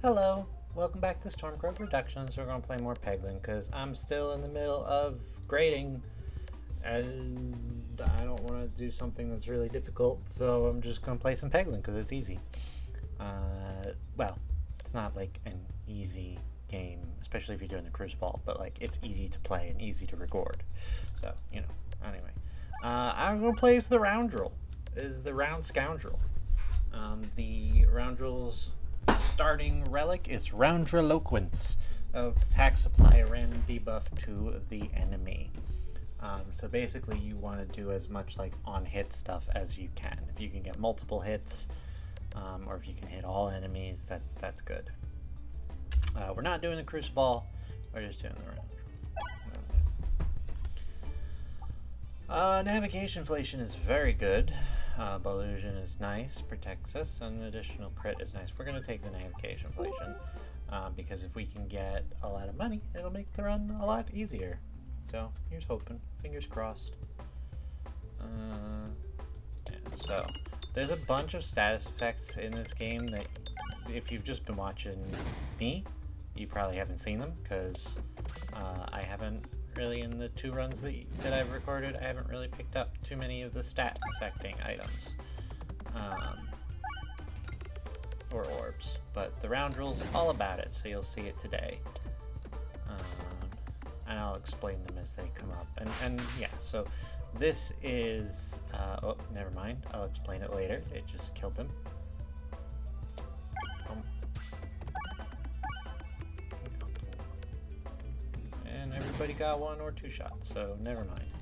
Hello, welcome back to Stormcrow Productions. We're going to play more Peglin because I'm still in the middle of grading and I don't want to do something that's really difficult, so I'm just going to play some Peglin because it's easy. Well, it's not like an easy game, especially if you're doing the cruciball, but like it's easy to play and easy to record. So, anyway. I'm going to play as the Roundrel, is the Round Scoundrel. The Roundrel's starting relic is Roundreloquence. Attack supply a random debuff to the enemy. So basically you want to do as much like on hit stuff as you can. If you can get multiple hits, or if you can hit all enemies, that's good. We're not doing the cruciball, we're just doing the Roundrel. Navigation inflation is very good. Illusion is nice, protects us, and an additional crit is nice. We're going to take the navigation inflation because if we can get a lot of money, it'll make the run a lot easier. So here's hoping, fingers crossed. So there's a bunch of status effects in this game that if you've just been watching me, you probably haven't seen them because I haven't really, in the 2 runs that I've recorded, I haven't really picked up too many of the stat affecting items or orbs, but the Roundrel's all about it, so you'll see it today, and I'll explain them as they come up. And yeah, so this is oh, never mind, I'll explain it later. It just killed them. Everybody got 1 or 2 shots, so never mind.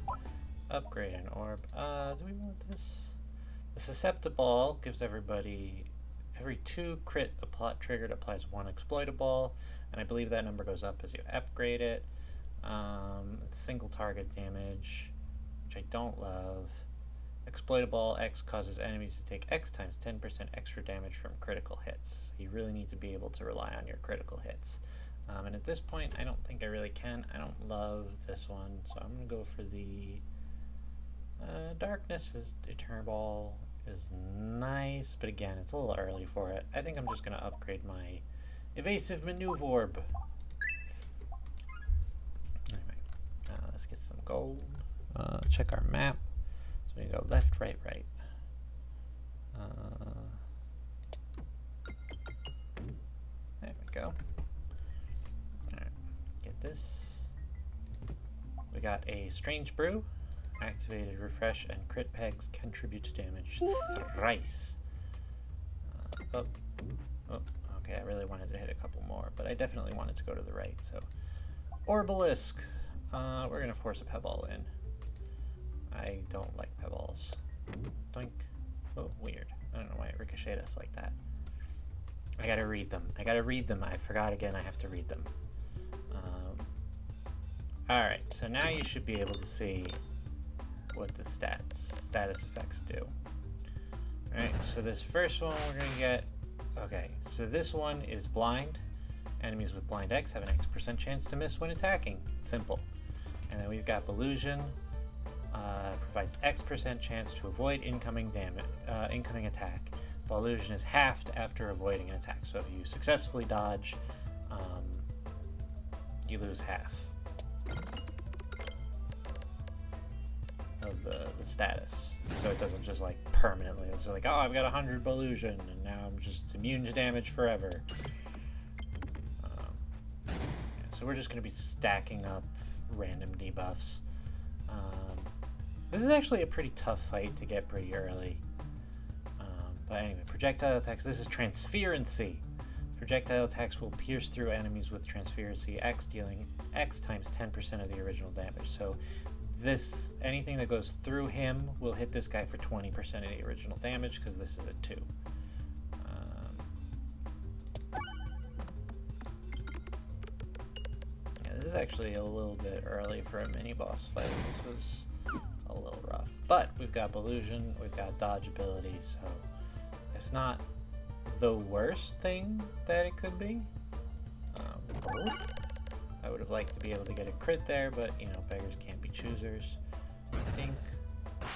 Upgrade an orb. Do we want this? The susceptible gives everybody, every 2 crit triggered applies 1 exploitable, and I believe that number goes up as you upgrade it. Single target damage, which I don't love. Exploitable X causes enemies to take X times 10% extra damage from critical hits. You really need to be able to rely on your critical hits. And at this point, I don't think I really can. I don't love this one, so I'm going to go for the Darkness is Eternal is nice, but again, it's a little early for it. I think I'm just going to upgrade my Evasive Maneuver Orb. Anyway, let's get some gold. Check our map. So we go left, right, right. There we go. This. We got a Strange Brew, activated refresh, and crit pegs contribute to damage thrice. Okay, I really wanted to hit a couple more, but I definitely wanted to go to the right, so. Orbalisk. We're gonna force a Pebble in. I don't like Pebbles. Doink. Oh, weird. I don't know why it ricocheted us like that. I gotta read them. I forgot again, I have to read them. Alright, so now you should be able to see what the status effects do. Alright, so this first one we're going to get... Okay, so this one is blind. Enemies with blind X have an X% chance to miss when attacking. Simple. And then we've got Illusion. Provides X% chance to avoid incoming attack. But Illusion is halved after avoiding an attack. So if you successfully dodge, you lose half of the status, so it doesn't just like permanently, it's like, oh, I've got 100 illusion and now I'm just immune to damage forever. Yeah, so we're just going to be stacking up random debuffs. This is actually a pretty tough fight to get pretty early, but anyway, projectile attacks. This is transferency. Projectile attacks will pierce through enemies with transferency X, dealing X times 10% of the original damage. So this, anything that goes through him will hit this guy for 20% of the original damage because this is a 2. Yeah, this is actually a little bit early for a mini boss fight. This was a little rough. But we've got Illusion, we've got dodge ability, so it's not the worst thing that it could be. I would have liked to be able to get a crit there, but you know, beggars can't be choosers. Dink,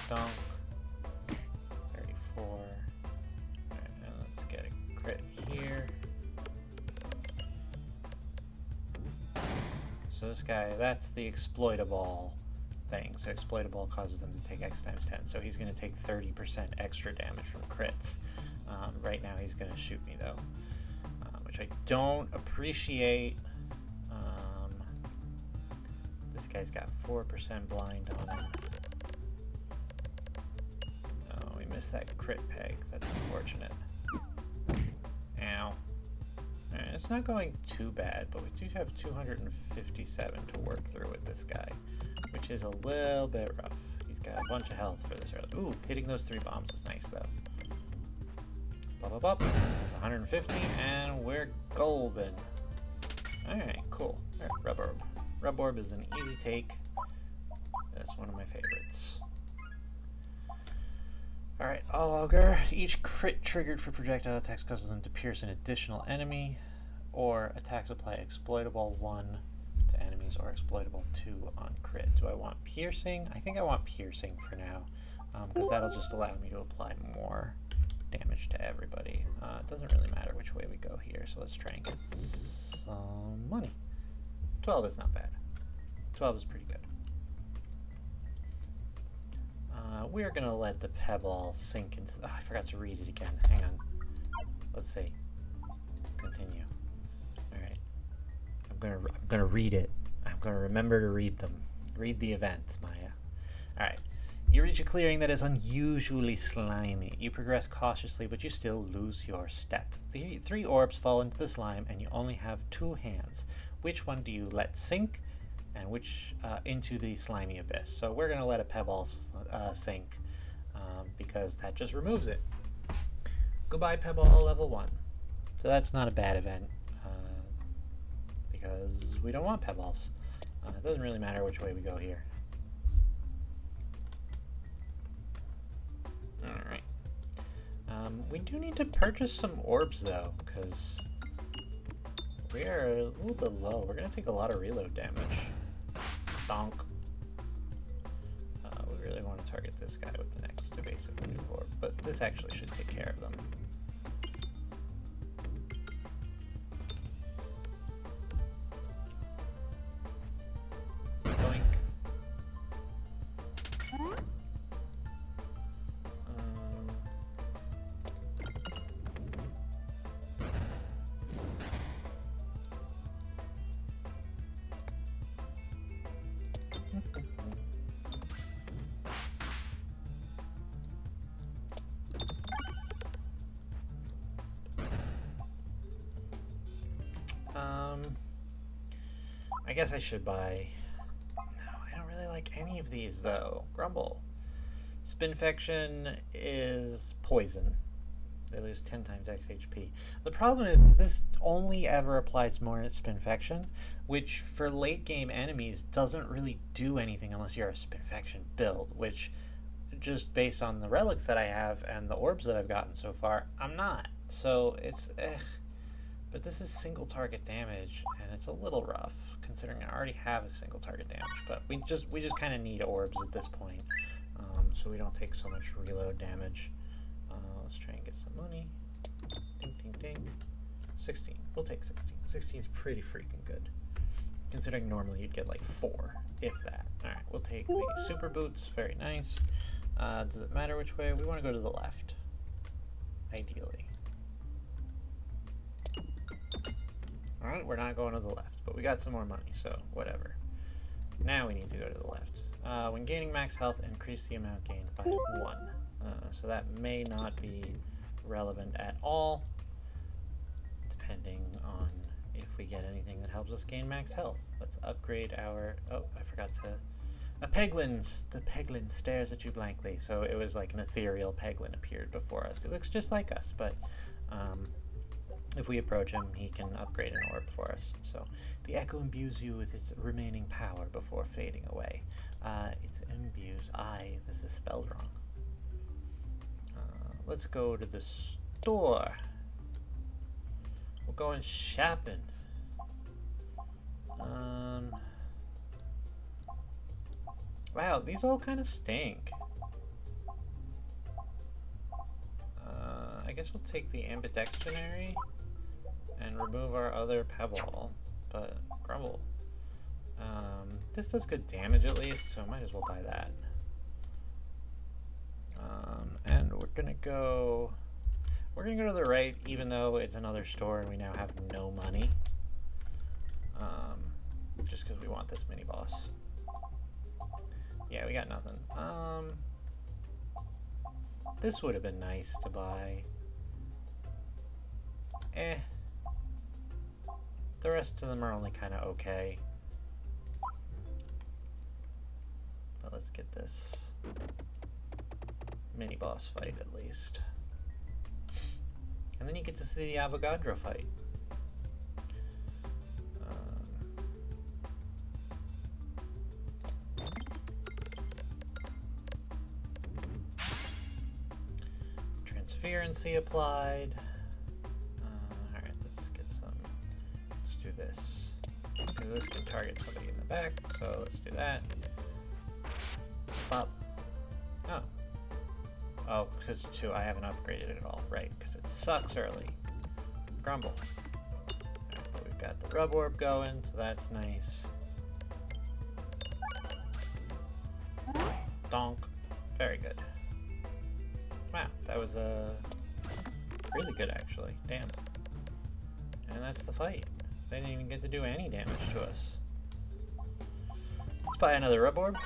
donk, 34. Alright, now let's get a crit here. So this guy, that's the exploitable thing. So exploitable causes them to take X times 10. So he's going to take 30% extra damage from crits. Right now he's going to shoot me though, which I don't appreciate. This guy's got 4% blind on him. Oh, we missed that crit peg. That's unfortunate. Ow. Alright, it's not going too bad, but we do have 257 to work through with this guy, which is a little bit rough. He's got a bunch of health for this early. Ooh, hitting those 3 bombs is nice though. Bop, bop, bop. That's 150, and we're golden. Alright, cool. Alright, Rub Orb. Rub Orb is an easy take. That's one of my favorites. Alright, Augur. Each crit triggered for projectile attacks causes them to pierce an additional enemy, or attacks apply exploitable 1 to enemies or exploitable 2 on crit. Do I want piercing? I think I want piercing for now, because that'll just allow me to apply more damage to everybody. It doesn't really matter which way we go here, so let's try and get some money. 12 is not bad. 12 is pretty good. We're gonna let the pebble sink into. Oh, I forgot to read it again. Hang on. Let's see. Continue. All right. I'm gonna read it. I'm gonna remember to read them. Read the events, Maya. All right. You reach a clearing that is unusually slimy. You progress cautiously, but you still lose your step. The 3 orbs fall into the slime, and you only have 2 hands. Which one do you let sink, and which into the slimy abyss? So we're gonna let a pebble sink, because that just removes it. Goodbye, pebble level 1. So that's not a bad event, because we don't want pebbles. It doesn't really matter which way we go here. Alright. We do need to purchase some orbs though, because we are a little bit low. We're going to take a lot of reload damage. Donk. We really want to target this guy with the next evasive new orb, but this actually should take care of them. Doink. I guess I should buy. No, I don't really like any of these though. Grumble. Spinfection is poison. They lose 10 times X HP. The problem is that this only ever applies more at Spinfection, which for late game enemies doesn't really do anything unless you're a Spinfection build, which just based on the relics that I have and the orbs that I've gotten so far, I'm not. So it's but this is single target damage, and it's a little rough considering I already have a single target damage. But we just kind of need orbs at this point, so we don't take so much reload damage. Let's try and get some money. Ding, ding, ding. 16. We'll take 16. 16 is pretty freaking good, considering normally you'd get like 4, if that. All right, we'll take the super boots. Very nice. Does it matter which way? We want to go to the left, ideally. All right, we're not going to the left, but we got some more money, so whatever. Now we need to go to the left. When gaining max health, increase the amount gained by 1. So that may not be relevant at all, depending on if we get anything that helps us gain max health. Let's upgrade our... Oh, I forgot to... The Peglin stares at you blankly. So it was like an ethereal Peglin appeared before us. It looks just like us, but if we approach him, he can upgrade an orb for us. So the echo imbues you with its remaining power before fading away. It imbues. This is spelled wrong. Let's go to the store. We're going shopping. Wow, these all kind of stink. I guess we'll take the ambidextrionary and remove our other pebble, but grumble. This does good damage at least, so I might as well buy that. And we're gonna go to the right, even though it's another store and we now have no money. Just because we want this mini boss. Yeah, we got nothing. This would have been nice to buy. The rest of them are only kind of okay. But let's get this mini boss fight at least. And then you get to see the Avogadro fight. Transferency applied. Alright, let's do this. Because this can target somebody in the back, so let's do that. Pop. Oh, because 2, I haven't upgraded it at all. Right, because it sucks early. Grumble. Alright, but we've got the rub orb going, so that's nice. Donk. Very good. Wow, that was really good actually. Damn. And that's the fight. They didn't even get to do any damage to us. Let's buy another rub orb.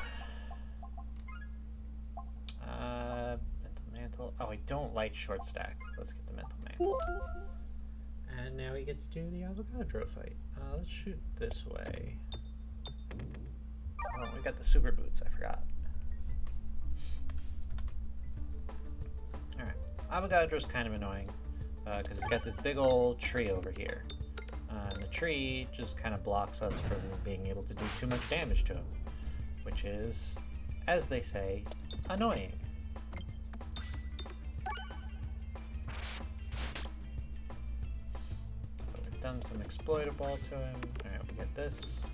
Mental mantle. Oh, I don't like short stack. Let's get the mental mantle. And now we get to do the Avogadro fight. Let's shoot this way. Oh, we got the super boots. I forgot. Alright. Avogadro's kind of annoying because it's got this big old tree over here. And the tree just kind of blocks us from being able to do too much damage to him, which is, as they say, annoying. But we've done some exploitable to him. Alright, we get this.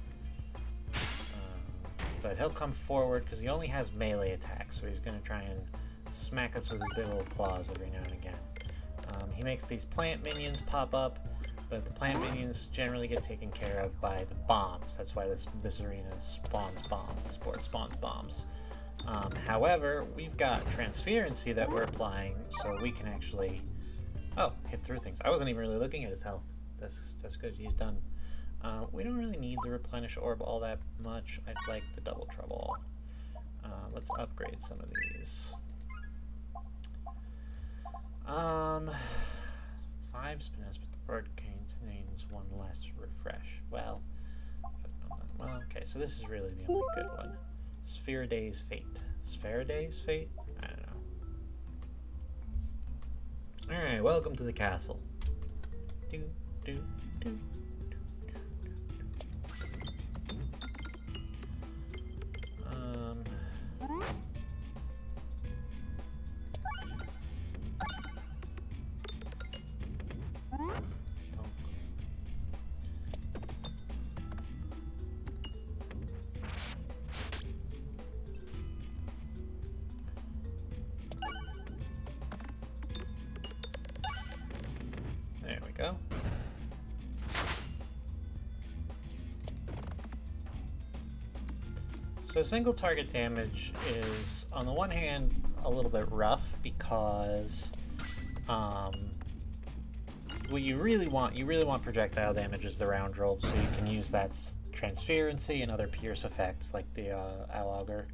But he'll come forward because he only has melee attacks, so he's going to try and smack us with his big old claws every now and again. He makes these plant minions pop up, but the plant minions generally get taken care of by the bombs. That's why this arena spawns bombs. This board spawns bombs. However, we've got transferency that we're applying, so we can actually hit through things. I wasn't even really looking at his health. That's good. He's done. We don't really need the replenish orb all that much. I'd like the double trouble. Let's upgrade some of these. 5 spins, but the board contains 1 less refresh. Well, okay, so this is really the only good one. Spheriday's Fate. Spheriday's Fate? I don't know. Alright, welcome to the castle. Do, do, do. There we go. So single target damage is, on the one hand, a little bit rough because what you really want projectile damage is the round roll, so you can use that transferency and other pierce effects like the Augur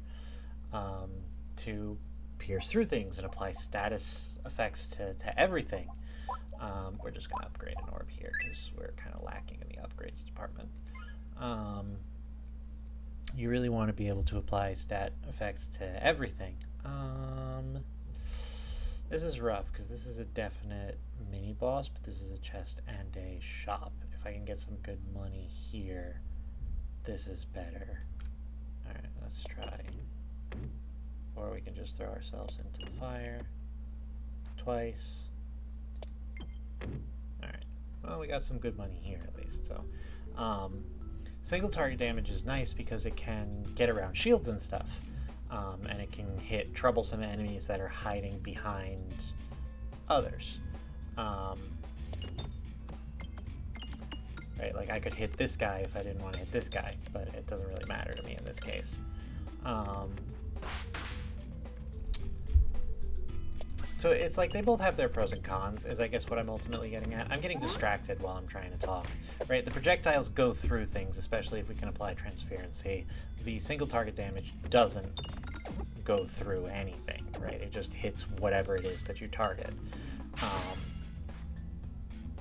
to pierce through things and apply status effects to everything. We're just going to upgrade an orb here because we're kind of lacking in the upgrades department. You really want to be able to apply stat effects to everything. This is rough because this is a definite mini boss, but this is a chest and a shop. If I can get some good money here, this is better. Alright, let's try. Or we can just throw ourselves into the fire twice. Alright, well, we got some good money here at least. So, single target damage is nice because it can get around shields and stuff. And it can hit troublesome enemies that are hiding behind right? Like I could hit this guy if I didn't want to hit this guy, but it doesn't really matter to me in this case. So it's like they both have their pros and cons, is I guess what I'm ultimately getting at. I'm getting distracted while I'm trying to talk, right? The projectiles go through things, especially if we can apply transparency. The single target damage doesn't go through anything, right? It just hits whatever it is that you target.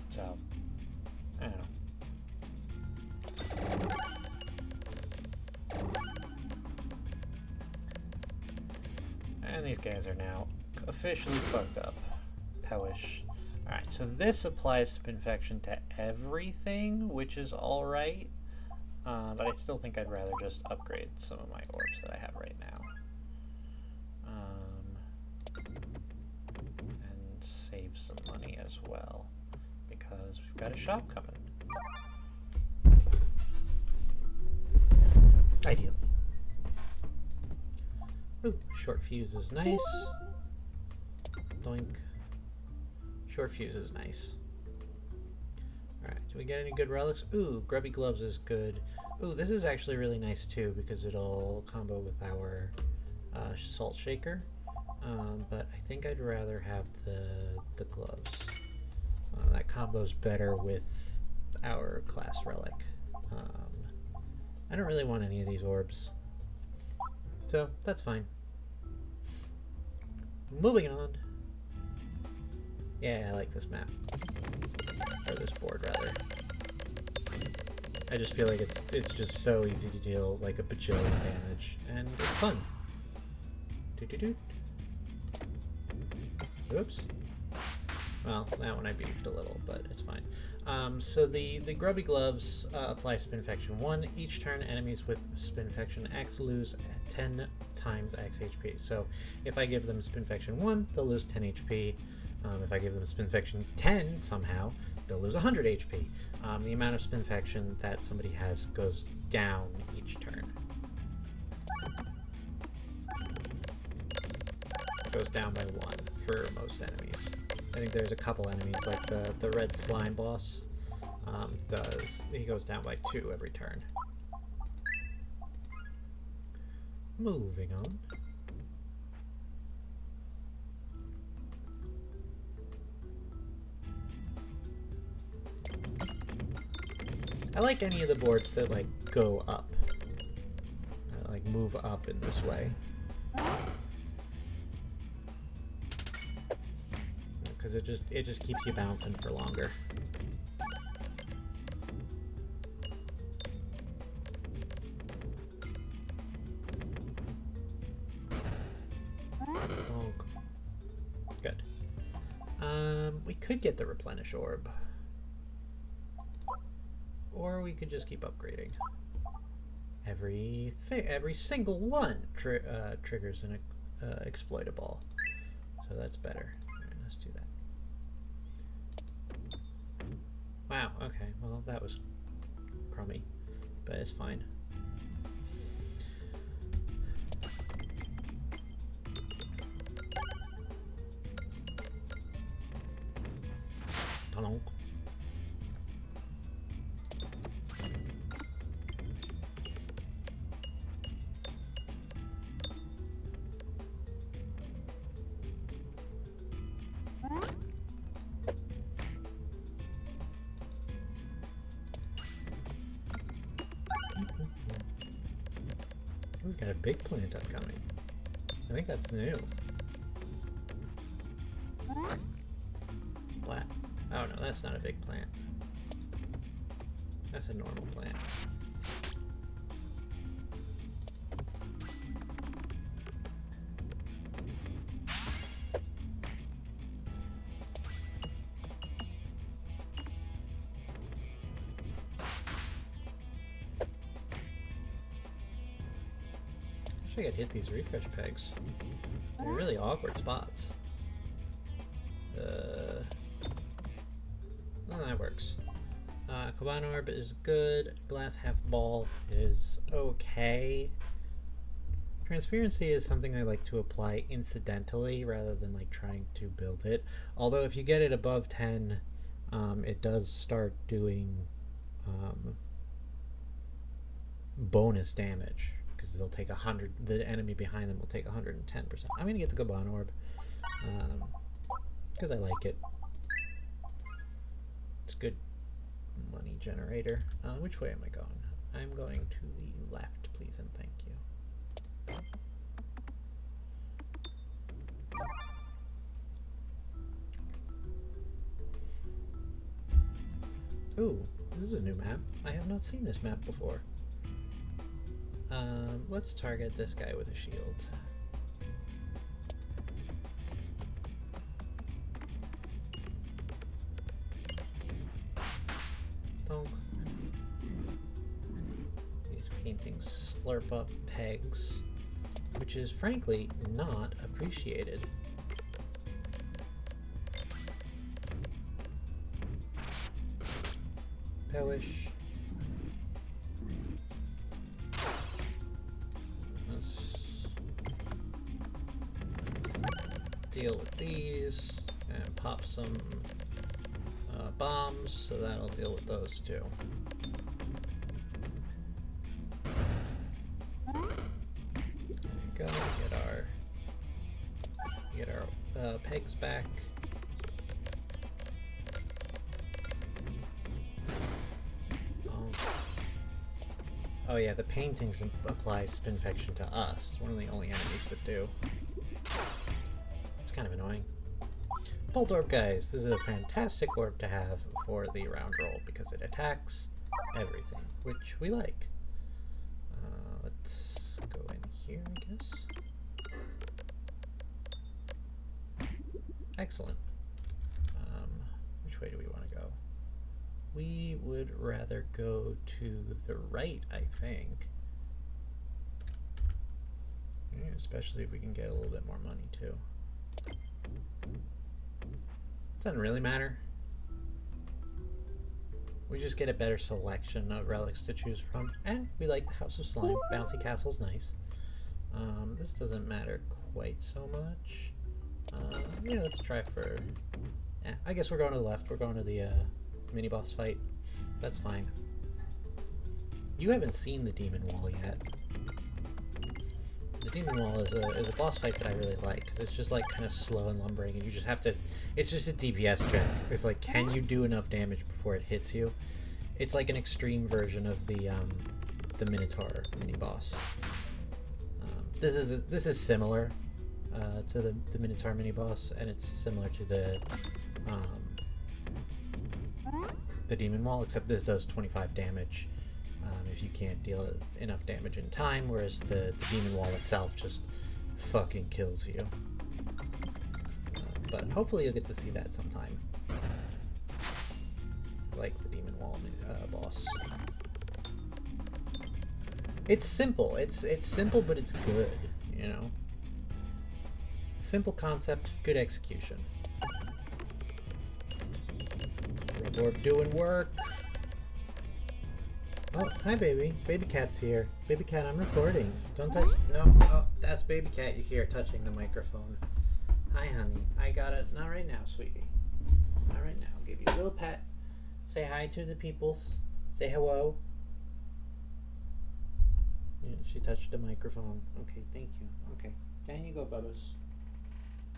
So, I don't know. And these guys are now officially fucked up. Powish. Alright, so this applies Spinfection to everything, which is alright. But I still think I'd rather just upgrade some of my orbs that I have right now. And save some money as well, because we've got a shop coming. Ideally. Ooh, short fuse is nice. Doink. Short fuse is nice. Alright, do we get any good relics? Ooh, grubby gloves is good. Ooh, this is actually really nice too because it'll combo with our salt shaker. But I think I'd rather have the gloves. That combo's better with our class relic. I don't really want any of these orbs, so that's fine. Moving on. Yeah, I like this map. Or this board, rather. I just feel like it's just so easy to deal like a bajillion damage, and it's fun. Doo-doo-doo. Oops. Well, that one I beefed a little, but it's fine. So the grubby gloves apply Spinfection 1. Each turn, enemies with Spinfection X lose 10 times X HP. So if I give them Spinfection 1, they'll lose 10 HP. If I give them Spinfection 10 somehow, they'll lose 100 HP. The amount of Spinfection that somebody has goes down each turn. It goes down by 1 for most enemies. I think there's a couple enemies, like the red slime boss he goes down by 2 every turn. Moving on. I like any of the boards that like go up, like move up in this way. Because it just keeps you bouncing for longer. Oh, good. We could get the replenish orb, or we could just keep upgrading. Every single one triggers an exploitable, so that's better. Let's do that. Wow, okay, well that was crummy, but it's fine. Tonk. We've got a big plant upcoming. I think that's new. What? Oh no, that's not a big plant. That's a normal plant. I could hit these refresh pegs. They're really awkward spots. Well, that works. Cabana Orb is good. Glass half ball is okay. Transparency is something I like to apply incidentally rather than like trying to build it. Although if you get it above 10, it does start doing bonus damage, because they'll take 100. The enemy behind them will take 110%. I'm gonna get the Gaban Orb because I like it. It's a good money generator. Which way am I going? I'm going to the left, please and thank you. Ooh, this is a new map. I have not seen this map before. Let's target this guy with a shield. Donk. These paintings slurp up pegs, which is frankly not appreciated. Pellish. Deal with these and pop some bombs, so that'll deal with those too. There we go. Get our pegs back. Oh yeah, the paintings apply spinfection to us. One of the only enemies that do. It's kind of annoying. Bolt Orb, guys. This is a fantastic orb to have for the round roll because it attacks everything, which we like. Let's go in here, I guess. Excellent. Which way do we want to go? We would rather go to the right, I think. Yeah, especially if we can get a little bit more money, too. Doesn't really matter. We just get a better selection of relics to choose from. And we like the House of Slime. Bouncy Castle's nice. This doesn't matter quite so much. Yeah, let's try for... Yeah, I guess we're going to the left. We're going to the mini boss fight. That's fine. You haven't seen the Demon Wall yet. The Demon Wall is a boss fight that I really like because it's just like kind of slow and lumbering, and you just have to. It's just a DPS check. It's like, can you do enough damage before it hits you? It's like an extreme version of the Minotaur mini boss. This is similar to the Minotaur mini boss, and it's similar to the Demon Wall, except this does 25 damage if you can't deal enough damage in time, whereas the Demon Wall itself just fucking kills you. But hopefully you'll get to see that sometime. Like the Demon Wall boss. It's simple. It's simple, but it's good, you know? Simple concept, good execution. Red Orb doing work. Oh, hi baby. Baby Cat's here. Baby Cat, I'm recording. Don't touch. No. Oh, that's Baby Cat you hear touching the microphone. Hi, honey. I got it. Not right now, sweetie. Not right now. I'll give you a little pet. Say hi to the peoples. Say hello. Yeah, she touched the microphone. Okay, thank you. Okay. There you go, Bubbles.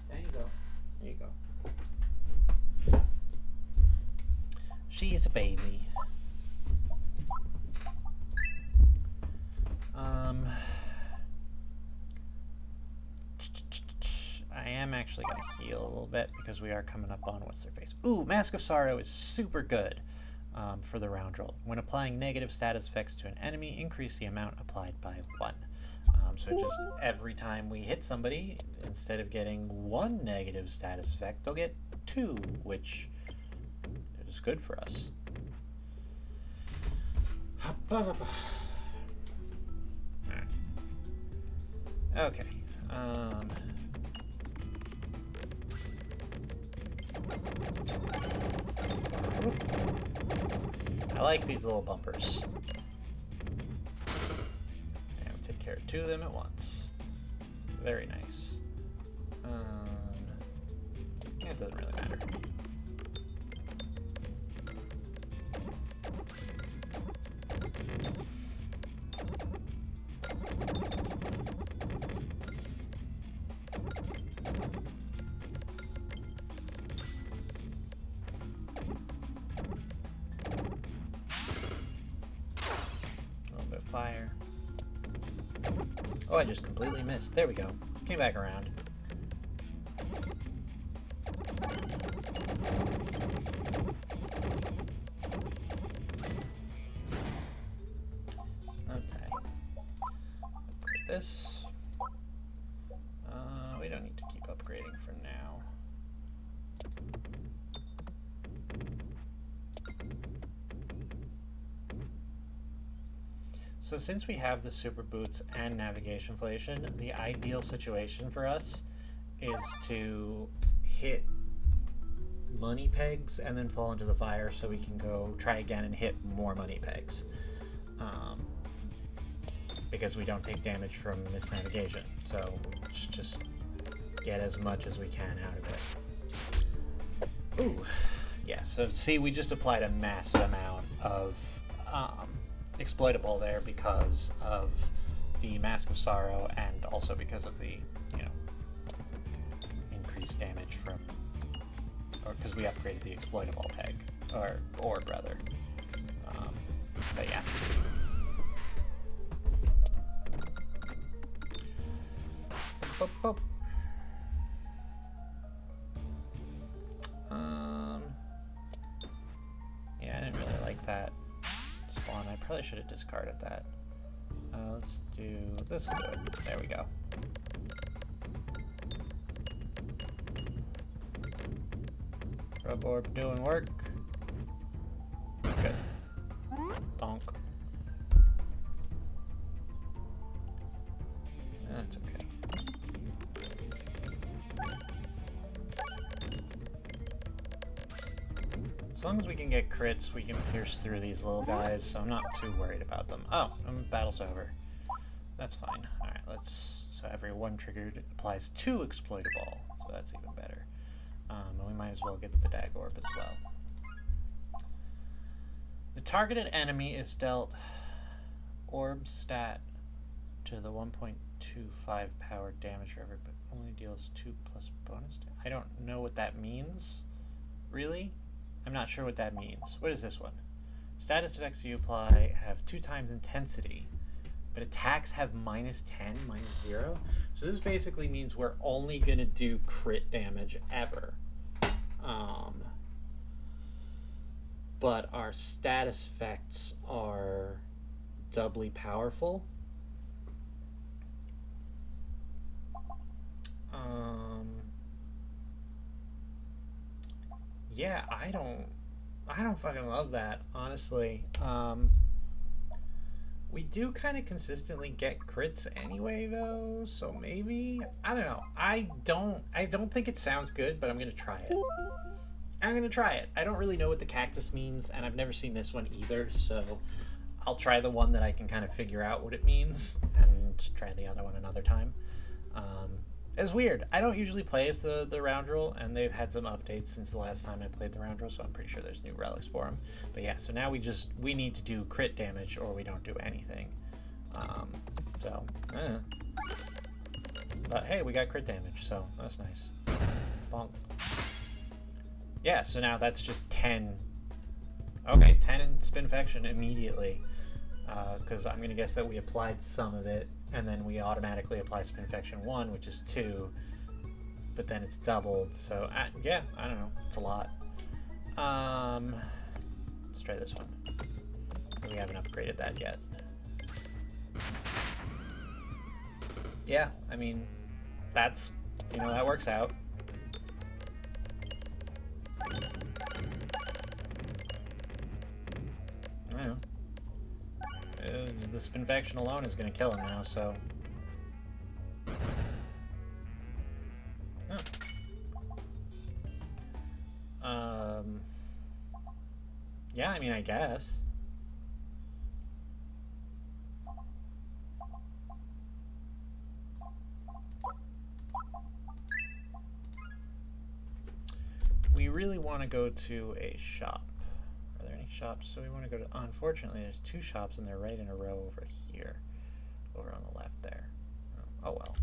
There you go. There you go. She is a baby. I am actually going to heal a little bit because we are coming up on what's their face. Ooh, Mask of Sorrow is super good for the round roll. When applying negative status effects to an enemy, increase the amount applied by 1. So just every time we hit somebody, instead of getting 1 negative status effect, they'll get 2, which is good for us. Okay. I like these little bumpers. And we'll take care of 2 of them at once. Very nice. Yeah, it doesn't really matter. fire. Oh, I just completely missed. There we go. Came back around. Okay. Upgrade this. We don't need to keep upgrading for now. So since we have the super boots and navigation inflation, the ideal situation for us is to hit money pegs and then fall into the fire so we can go try again and hit more money pegs. Because we don't take damage from misnavigation. So just get as much as we can out of it. Ooh. Yeah, so see, we just applied a massive amount of exploitable there because of the Mask of Sorrow and also because of the, you know, increased damage from, or because we upgraded the exploitable peg, or orb rather. But yeah. Boop, boop. Yeah, I didn't really like that spawn. I probably should have discarded that. Let's do this. Do it. There we go. Rub orb doing work. Good. Donk. That's okay. As long as we can get crits, we can pierce through these little guys, so I'm not too worried about them. Oh, battle's over. That's fine. Alright, let's... So every one triggered applies 2 exploitable, so that's even better. And we might as well get the dag orb as well. The targeted enemy is dealt orb stat to the 1.25 power damage forever, but only deals 2 plus bonus damage. I don't know what that means, really. I'm not sure what that means. What is this one? Status effects you apply have 2 times intensity, but attacks have -10, -0. So this basically means we're only gonna do crit damage ever. But our status effects are doubly powerful. Yeah, I don't fucking love that, honestly. We do kind of consistently get crits anyway, though, so maybe, I don't know. I don't think it sounds good, but I'm gonna try it. I'm gonna try it. I don't really know what the cactus means, and I've never seen this one either, so I'll try the one that I can kind of figure out what it means, and try the other one another time. It's weird. I don't usually play as the Scoundrel, and they've had some updates since the last time I played the Scoundrel, so I'm pretty sure there's new relics for them. But yeah, so now we need to do crit damage, or we don't do anything. But hey, we got crit damage, so that's nice. Bonk. Yeah, so now that's just 10. Okay, 10 in Spinfection immediately. Because I'm going to guess that we applied some of it, and then we automatically apply Spinfection 1, which is 2, but then it's doubled, so yeah, I don't know, it's a lot. Let's try this one. We haven't upgraded that yet. Yeah, I mean, that's, you know, that works out. I don't know. The Spinfection alone is going to kill him now, so... Oh. Yeah, I mean, I guess. We really want to go to a shop. Are there any shops? So we want to go to... Unfortunately, there's 2 shops and they're right in a row over here. Over on the left there. Oh well.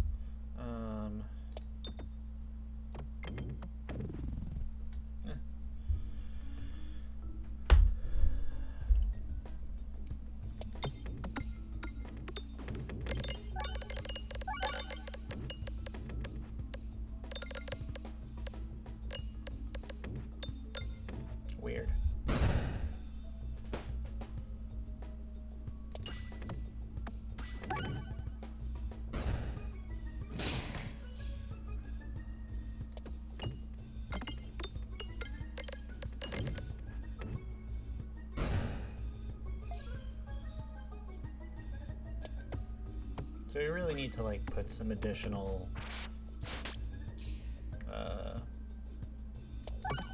So we really need to like put some additional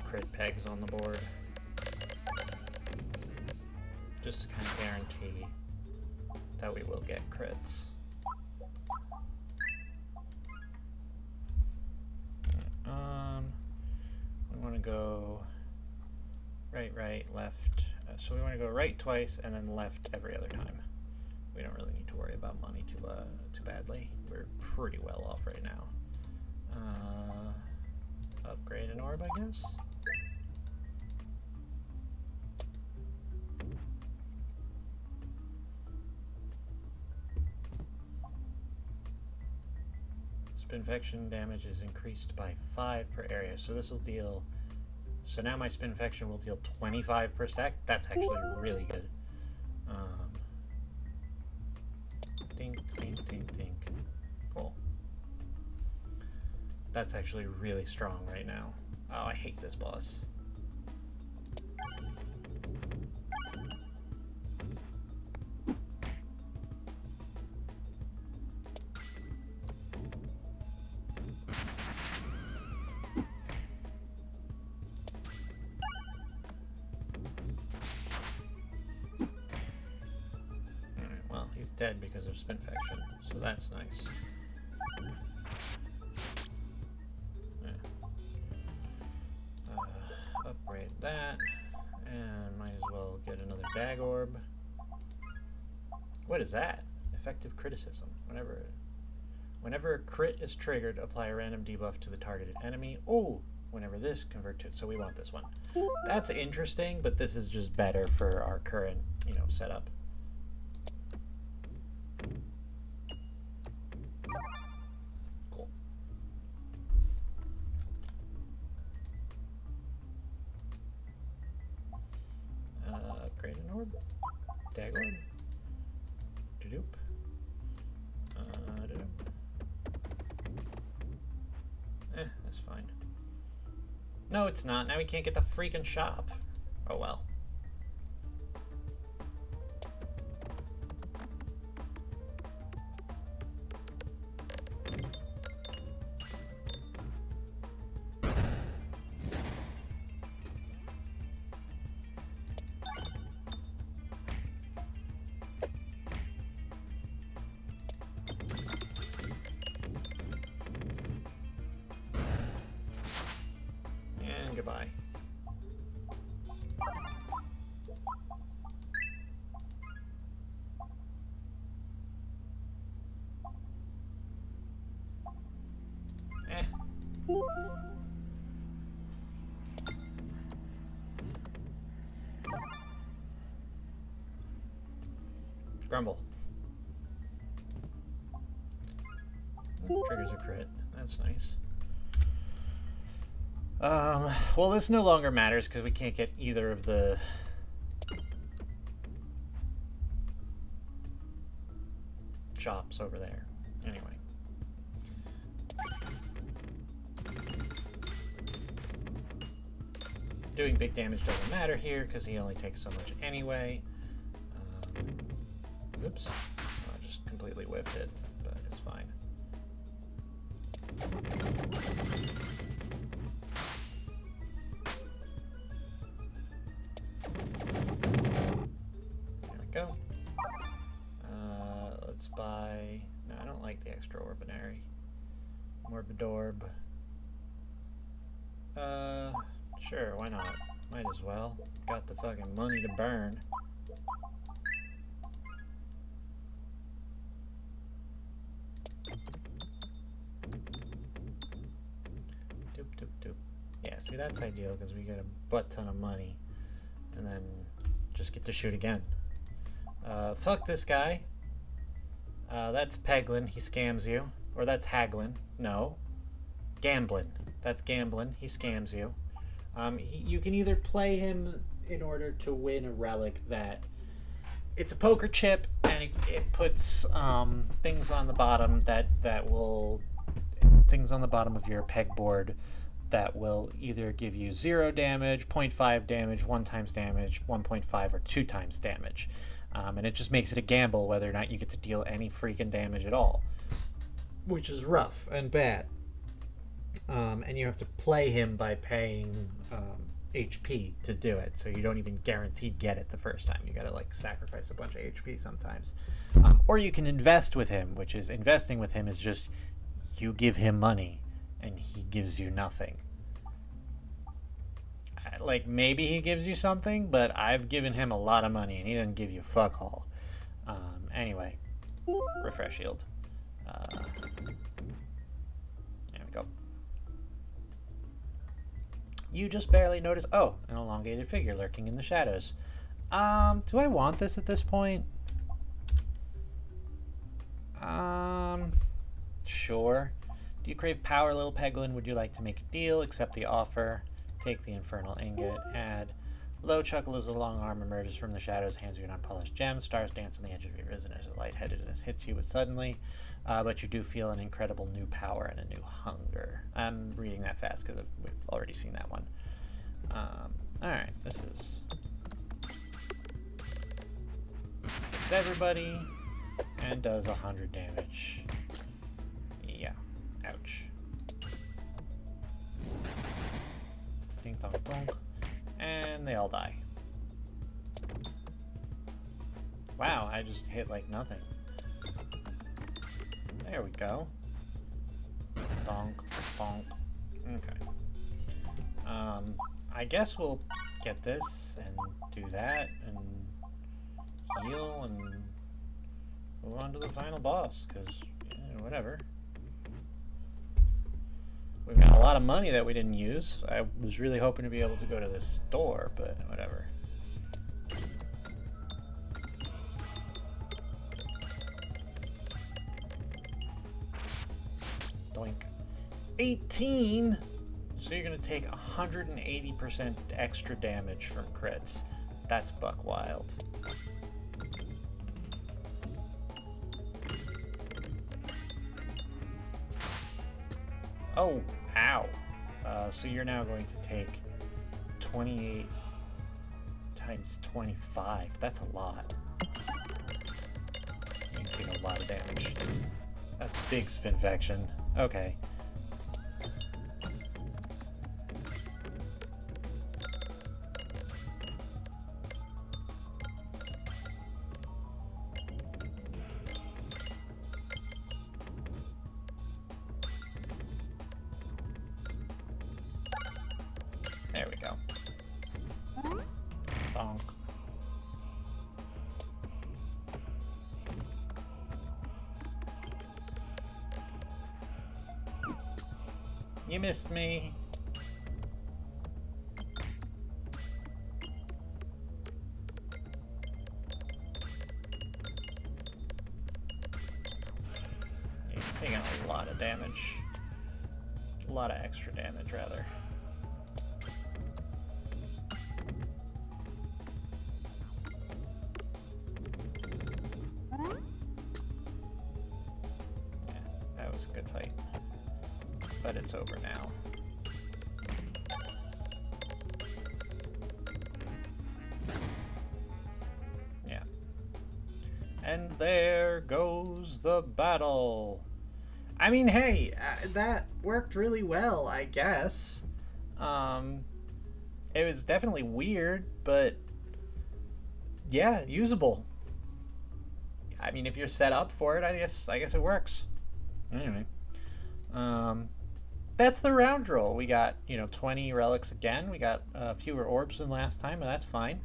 crit pegs on the board, just to kind of guarantee that we will get crits. We want to go right, right, left. So we want to go right twice and then left every other time. We don't really need to worry about money too badly. We're pretty well off right now. Upgrade an orb, I guess. Spinfection damage is increased by 5 per area, so this will deal. So now my Spinfection will deal 25 per stack. That's actually really good. Dink, dink, dink, dink. Cool. That's actually really strong right now. Oh, I hate this boss. Dead because of Spinfection, so that's nice. Yeah. Upgrade that, and might as well get another Dag Orb. What is that? Effective criticism. Whenever a crit is triggered, apply a random debuff to the targeted enemy. Oh, whenever this converts to, so we want this one. That's interesting, but this is just better for our current, setup. Cool. Upgrade an orb. Dag orb. Doop. That's fine. No, it's not. Now we can't get the freaking shop. Oh well. Goodbye. Grumble. Triggers a crit. That's nice. Well, this no longer matters because we can't get either of the shops over there. Anyway. Doing big damage doesn't matter here because he only takes so much anyway. Oops. I just completely whiffed it, but it's fine. Go. Let's buy. No, I don't like the extra Orbinary. Morbid Orb. Sure, why not? Might as well. Got the fucking money to burn. Doop, doop, doop. Yeah, see, that's ideal because we get a butt ton of money and then just get to shoot again. Fuck this guy. That's Peglin. He scams you. Or that's Haglin. No. Gamblin. That's Gamblin. He scams you. You can either play him in order to win a relic that... It's a poker chip, and it puts things on the bottom that will... Things on the bottom of your pegboard that will either give you 0 damage, 0.5 damage, 1 times damage, 1.5, or 2 times damage. And it just makes it a gamble whether or not you get to deal any freaking damage at all, which is rough and bad. And you have to play him by paying HP to do it, so you don't even guaranteed get it the first time. You gotta like sacrifice a bunch of HP sometimes. Or you can invest with him, which is investing with him is just you give him money and he gives you nothing. Like maybe he gives you something, but I've given him a lot of money and he doesn't give you fuck all. Anyway, refresh shield. There we go. You just barely notice. Oh, an elongated figure lurking in the shadows. Do I want this at this point? Sure. Do you crave power, little Peglin? Would you like to make a deal? Accept the offer. Take the infernal ingot. Add. Low chuckle as the long arm emerges from the shadows, hands you an unpolished gem. Stars dance on the edge of your vision as a lightheadedness hits you suddenly. But you do feel an incredible new power and a new hunger. I'm reading that fast because we've already seen that one. Alright, this is... It's everybody and does 100 damage. Yeah. Ouch. Ding dong dong. And they all die. Wow, I just hit like nothing. There we go. Donk, bonk. Okay. I guess we'll get this and do that and heal and move on to the final boss, because, yeah, whatever. We've got a lot of money that we didn't use. I was really hoping to be able to go to this store, but whatever. Doink. 18! So you're going to take 180% extra damage from crits. That's buck wild. Oh, ow. So you're now going to take 28 times 25. That's a lot. You take a lot of damage. That's a big spinfection. Okay. There we go. Bonk. You missed me. He's taking a lot of damage. A lot of extra damage, rather. Was a good fight, but it's over now. Yeah. And there goes the battle. I mean, hey, that worked really well, I guess. It was definitely weird, but yeah, usable. I mean, if you're set up for it, I guess it works. Anyway, that's the round roll. We got, 20 relics again. We got fewer orbs than last time, but that's fine.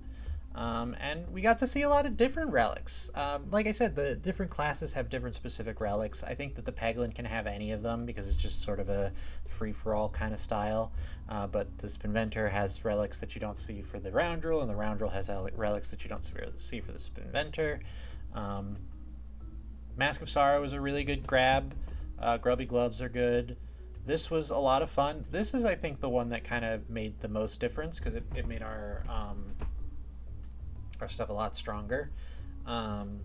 And we got to see a lot of different relics. Like I said, the different classes have different specific relics. I think that the Peglin can have any of them because it's just sort of a free-for-all kind of style. But the Spinventor has relics that you don't see for the round roll, and the round roll has relics that you don't see for the Spinventor. Mask of Sorrow is a really good grab. Grubby Gloves are good. This was a lot of fun. This is, I think, the one that kind of made the most difference because it made our stuff a lot stronger. And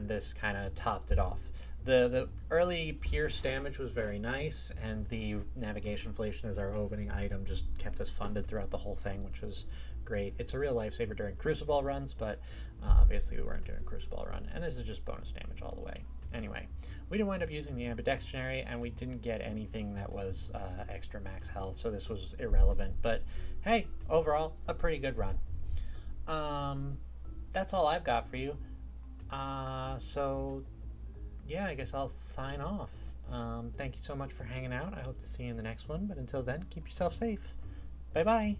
this kind of topped it off. The early Pierce damage was very nice, and the Navigation Inflation as our opening item just kept us funded throughout the whole thing, which was great. It's a real lifesaver during cruciball runs, but obviously we weren't doing cruciball run, and this is just bonus damage all the way. Anyway, we didn't wind up using the ambidextrary, and we didn't get anything that was extra max health, so this was irrelevant. But hey, overall, a pretty good run. That's all I've got for you. So yeah, I guess I'll sign off. Thank you so much for hanging out. I hope to see you in the next one, but until then, keep yourself safe. Bye bye.